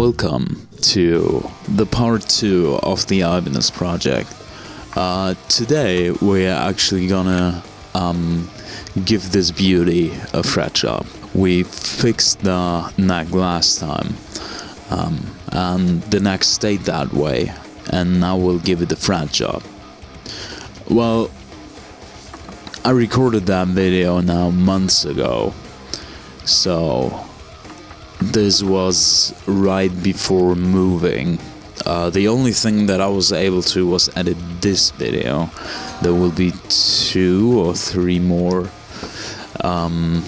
welcome to the part 2 of the Ibanez project. Today we're actually gonna give this beauty a fret job. We fixed the neck last time, and the neck stayed that way, and now we'll give it a fret job. Well, I recorded that video now months ago, so this was right before moving. The only thing that I was able to was edit this video. There will be 2 or 3 more, and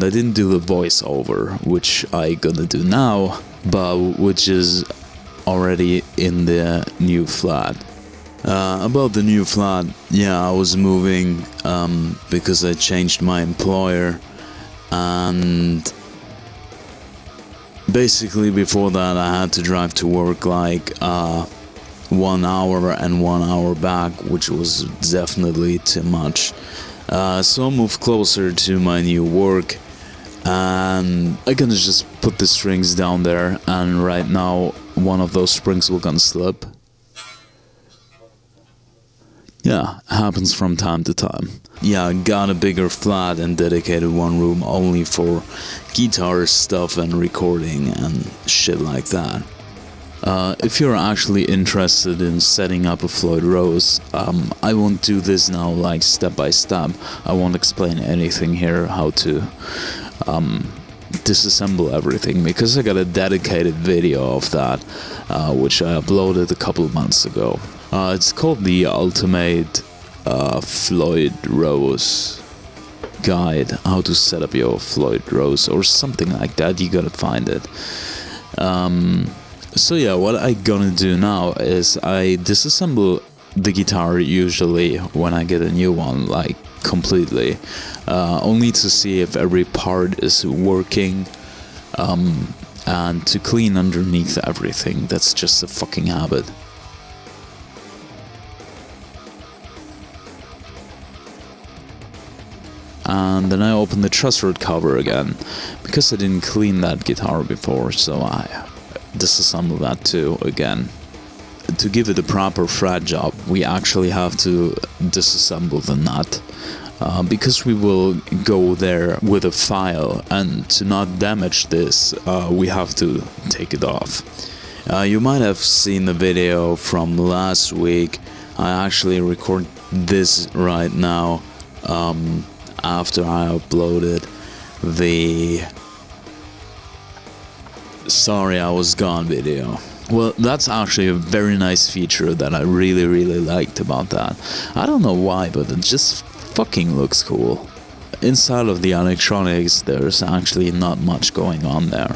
I didn't do the voiceover, which I gonna do now, but which is already in the new flat. About the new flat, yeah, I was moving because I changed my employer, and basically before that I had to drive to work like 1 hour and 1 hour back, which was definitely too much. So I moved closer to my new work, and I can just put the strings down there, and right now one of those springs will gonna slip. Yeah, happens from time to time. Yeah, I got a bigger flat and dedicated one room only for guitar stuff and recording and shit like that. If you're actually interested in setting up a Floyd Rose, I won't do this now like step by step. I won't explain anything here how to disassemble everything, because I got a dedicated video of that, which I uploaded a couple of months ago. It's called the Ultimate Floyd Rose Guide, how to set up your Floyd Rose or something like that. You gotta find it. So yeah, what I gonna do now is I disassemble the guitar usually when I get a new one, like completely, only to see if every part is working, and to clean underneath everything. That's just a fucking habit. And then I open the truss rod cover again, because I didn't clean that guitar before, so I disassemble that too again. To give it a proper fret job, we actually have to disassemble the nut, because we will go there with a file, and to not damage this, we have to take it off. You might have seen the video from last week. I actually record this right now, after I uploaded the "Sorry I Was Gone" video. Well, that's actually a very nice feature that I really liked about that. I don't know why, but it just fucking looks cool. Inside of the electronics, there's actually not much going on there.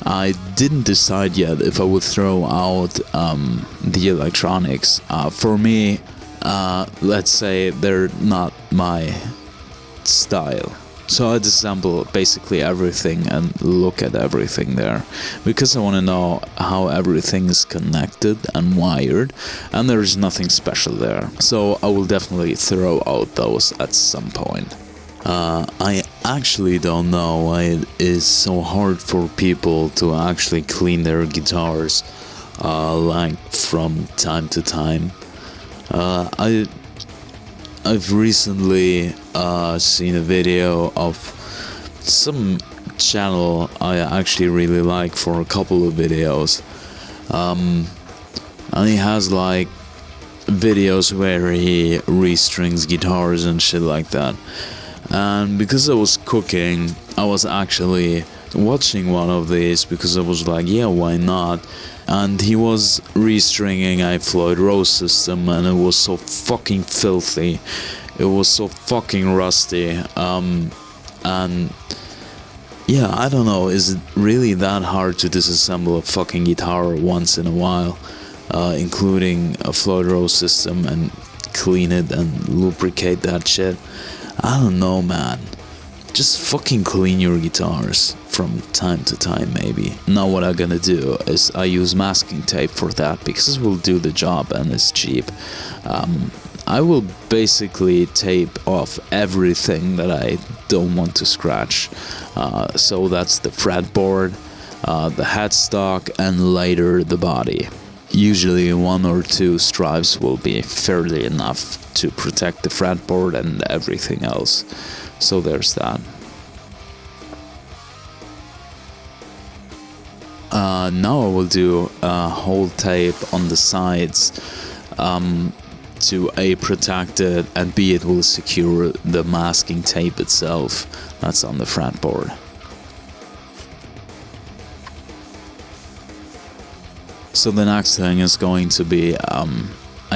I didn't decide yet if I would throw out the electronics. For me, let's say they're not my style, so I disassemble basically everything and look at everything there, because I want to know how everything is connected and wired, and there's nothing special there, so I will definitely throw out those at some point. I actually don't know why it is so hard for people to actually clean their guitars like from time to time. I've recently seen a video of some channel I actually really like for a couple of videos, and he has like videos where he restrings guitars and shit like that. And because I was cooking, I was actually watching one of these because I was like, yeah, why not? And he was restringing a Floyd Rose system, and it was so fucking filthy. It was so fucking rusty. And yeah, I don't know, is it really that hard to disassemble a fucking guitar once in a while, including a Floyd Rose system, and clean it and lubricate that shit? I don't know, man. Just fucking clean your guitars from time to time, maybe. Now what I'm gonna do is I use masking tape for that, because it will do the job and it's cheap. I will basically tape off everything that I don't want to scratch. So that's the fretboard, the headstock, and later the body. Usually 1 or 2 stripes will be fairly enough to protect the fretboard and everything else. So there's that. Now I will do whole tape on the sides to A, protect it, and B, it will secure the masking tape itself that's on the fretboard. So the next thing is going to be, I'm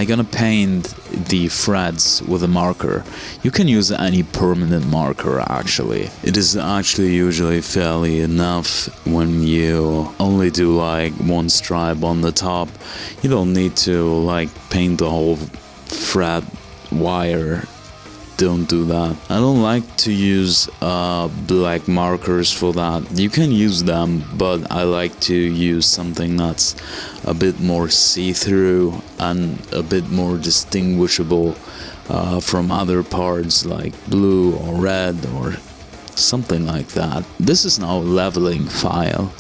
gonna paint the frets with a marker. You can use any permanent marker actually. It is actually usually fairly enough when you only do like 1 stripe on the top. You don't need to like paint the whole fret wire. Don't do that. I don't like to use black markers for that. You can use them, but I like to use something that's a bit more see-through and a bit more distinguishable from other parts like blue or red or something like that. This is now a leveling file.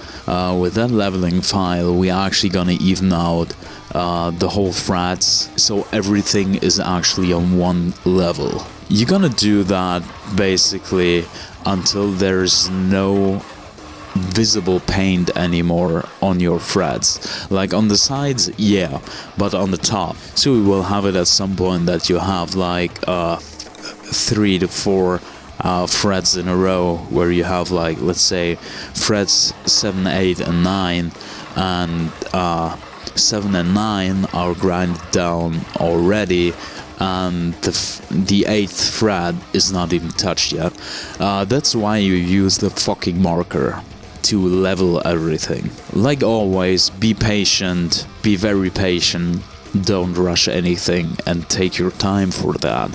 With that leveling file, we're actually gonna even out the whole frets, so everything is actually on one level. You're gonna do that basically until there's no visible paint anymore on your frets. Like on the sides, yeah, but on the top. So we will have it at some point that you have like 3 to 4 frets in a row where you have like, let's say, frets 7, 8 and 9, and 7 and 9 are grinded down already, and the 8th fret is not even touched yet. That's why you use the fucking marker, to level everything. Like always, be patient, be very patient, don't rush anything, and take your time for that.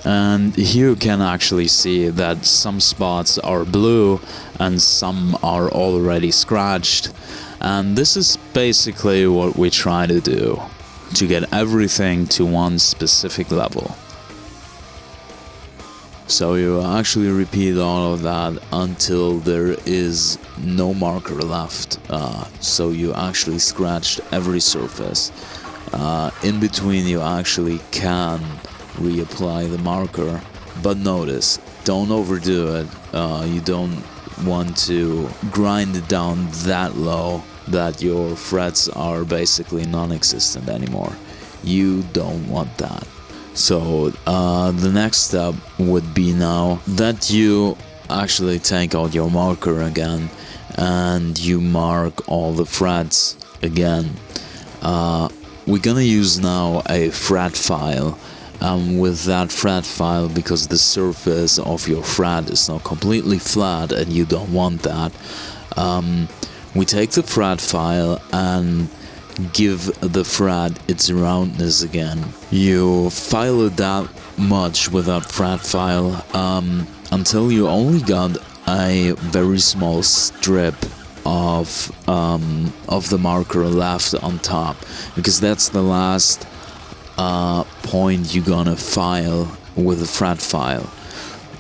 And here you can actually see that some spots are blue and some are already scratched, and this is basically what we try to do, to get everything to one specific level. So you actually repeat all of that until there is no marker left. So you actually scratched every surface. In between you actually can reapply the marker, but notice, don't overdo it. You don't want to grind it down that low that your frets are basically non-existent anymore. You don't want that. So the next step would be now that you actually take out your marker again and you mark all the frets again. We're gonna use now a fret file. With that fret file, because the surface of your fret is not completely flat and you don't want that, we take the fret file and give the fret its roundness again. You file it that much with that fret file until you only got a very small strip of the marker left on top, because that's the last point you're gonna file with the fret file.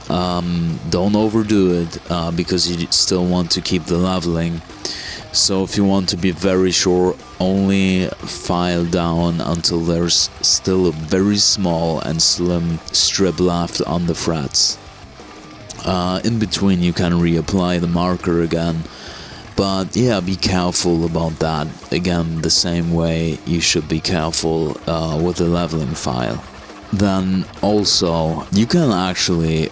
Don't overdo it because you still want to keep the leveling. So if you want to be very sure, only file down until there's still a very small and slim strip left on the frets. In between you can reapply the marker again, but yeah, be careful about that. Again, the same way you should be careful with the leveling file. Then also, you can actually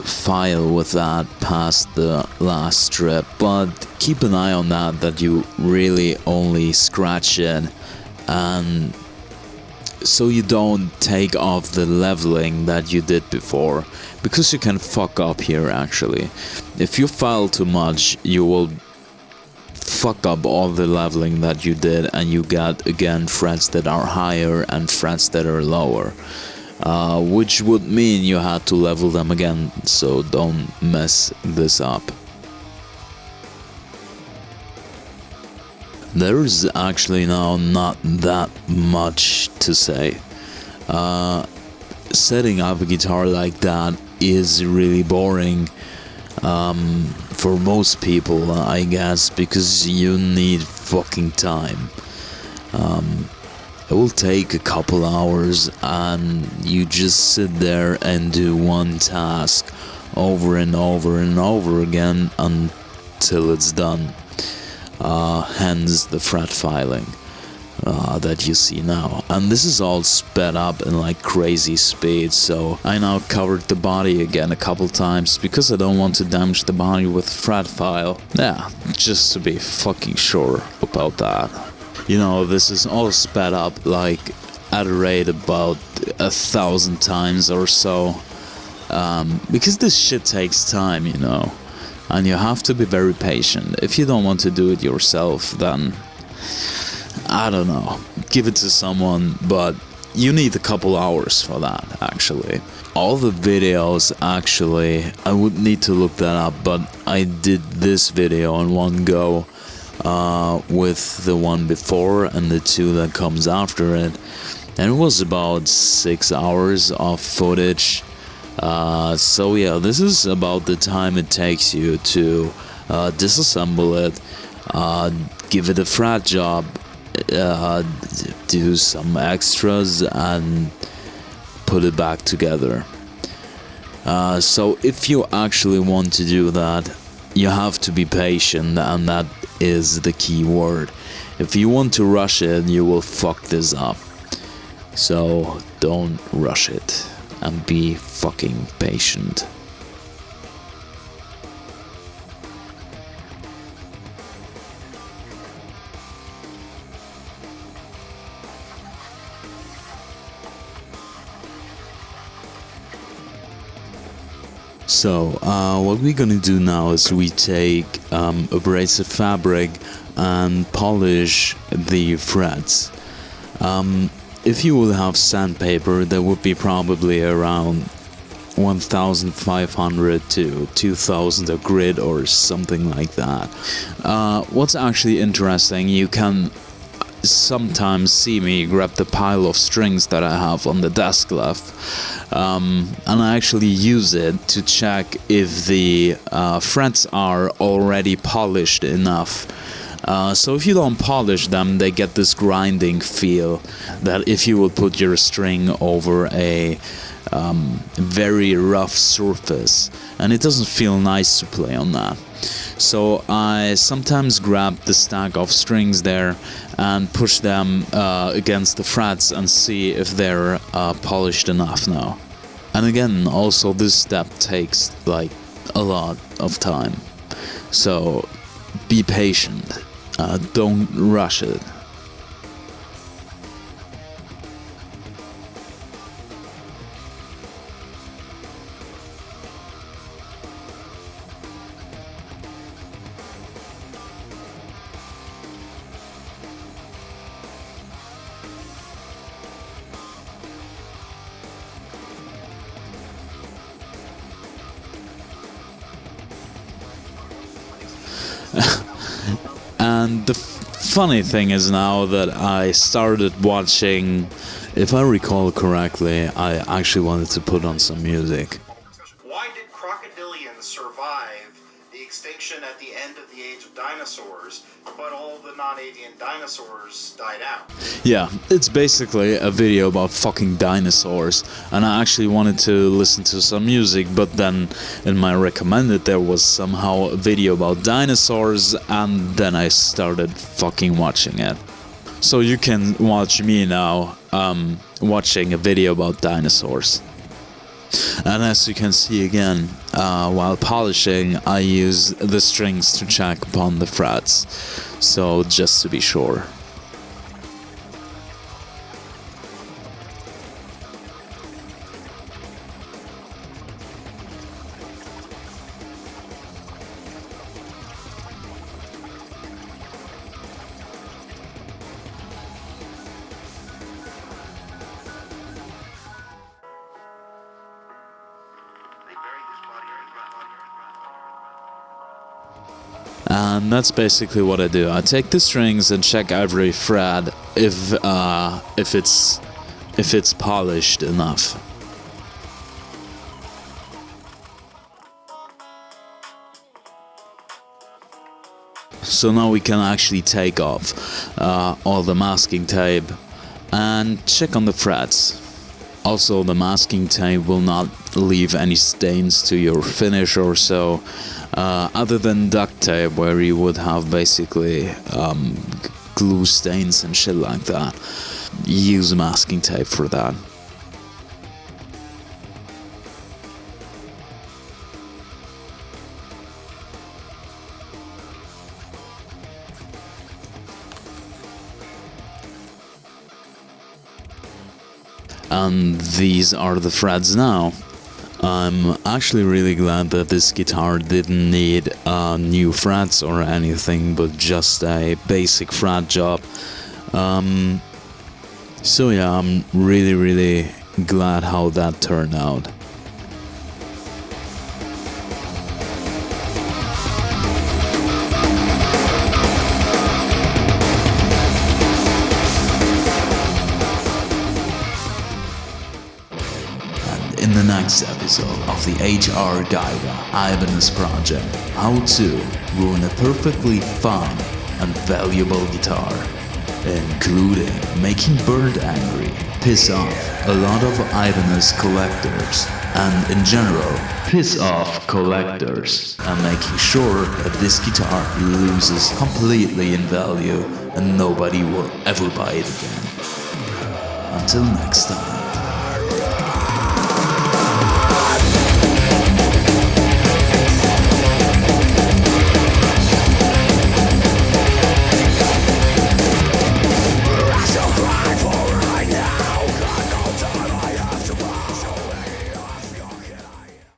file with that past the last strip, but keep an eye on that you really only scratch it, and so you don't take off the leveling that you did before, because you can fuck up here actually. If you file too much, you will fuck up all the leveling that you did, and you get again frets that are higher and frets that are lower. Which would mean you had to level them again, so don't mess this up. There's actually now not that much to say. Setting up a guitar like that is really boring. for most people, I guess, because you need fucking time. It will take a couple hours and you just sit there and do one task over and over and over again until it's done. Hence the fret filing that you see now. And this is all sped up in like crazy speed, so I now covered the body again a couple times because I don't want to damage the body with fret file. Yeah, just to be fucking sure about that. You know, this is all sped up like at a rate about 1,000 times or so. Because this shit takes time, you know. And you have to be very patient. If you don't want to do it yourself, then I don't know, give it to someone, but you need a couple hours for that, actually. All the videos, actually, I would need to look that up, but I did this video in one go with the one before and the two that comes after it, and it was about 6 hours of footage. So yeah, this is about the time it takes you to disassemble it, give it a fret job, do some extras and put it back together. So if you actually want to do that, you have to be patient, and that is the key word. If you want to rush it, you will fuck this up. So don't rush it and be fucking patient. So, what we're gonna do now is we take abrasive fabric and polish the frets. If you will have sandpaper, that would be probably around 1,500 to 2,000 a grit or something like that. What's actually interesting, you can sometimes see me grab the pile of strings that I have on the desk left, and I actually use it to check if the frets are already polished enough. So if you don't polish them, they get this grinding feel that if you would put your string over a very rough surface, and it doesn't feel nice to play on that. So I sometimes grab the stack of strings there and push them against the frets and see if they're polished enough now. And again, also this step takes like a lot of time. So be patient, don't rush it. And the funny thing is now that I started watching, if I recall correctly, I actually wanted to put on some music. Why did crocodilians survive the extinction at the end of the age of dinosaurs, but all the non-avian dinosaurs died out? Yeah, it's basically a video about fucking dinosaurs, and I actually wanted to listen to some music, but then in my recommended there was somehow a video about dinosaurs, and then I started fucking watching it. So you can watch me now watching a video about dinosaurs. And as you can see again, while polishing, I use the strings to check upon the frets, so just to be sure. And that's basically what I do. I take the strings and check every fret if it's polished enough. So now we can actually take off all the masking tape and check on the frets. Also, the masking tape will not leave any stains to your finish or so, other than duct tape, where you would have basically glue stains and shit like that. Use masking tape for that. And these are the frets now. I'm actually really glad that this guitar didn't need new frets or anything, but just a basic fret job. So yeah, I'm really glad how that turned out. In the next episode of the HR Geiger Ibanez project, how to ruin a perfectly fine and valuable guitar, including making Bernth angry, piss off a lot of Ibanez collectors, and in general, piss off collectors, and making sure that this guitar loses completely in value and nobody will ever buy it again. Until next time.